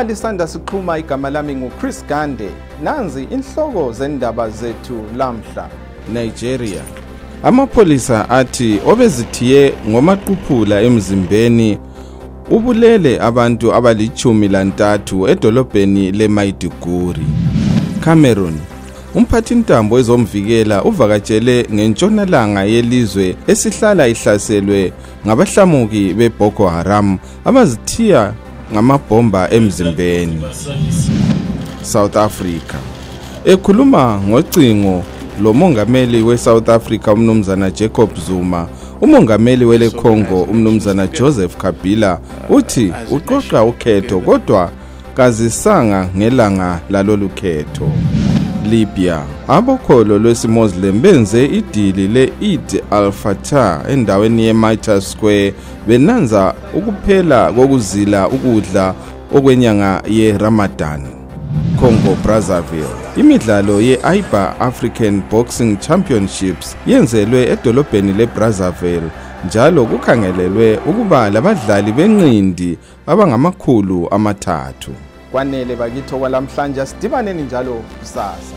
Uma lisanda siqhuma igama lami nguChris Gande, nanzi inhloko zendaba zethu lamhla. Nigeria. Amapholisa athi obezithiye ngomaquphula emzimbeni ubulele abantu abali-13 edolobheni leMaiduguri. Cameroon. Umphathintambo wezomvikela uvakatshele ngentshonalanga yelizwe esihlala ihlaselwe ngabahlamuki beBoko Haram abazithiya ngamabhomba emzimbeni. South Africa. Ekhuluma ngocingo lo mongameli weSouth Africa umnumzana Jacob Zuma, umongameli wele Congo umnumzana Joseph Kabila uthi uqoqa ukhetho kodwa kazisanga ngelanga lalolu khetho. Libya. Abokholo lwesimuslim benze idili le-Eid al-Fitr endaweni yeMartyrs Square benanza ukuphela kokuzila ukudla okwenyanga yeRamadan. Congo Brazzaville. Imidlalo ye-IBA African Boxing Championships yenzelwe edolobheni leBrazzaville njalo kukhangelelwe ukuba labadlali benqindi abangamakhulu 3. Kwanele bakitho kwalamhlanje sidibaneni njalo kusasa.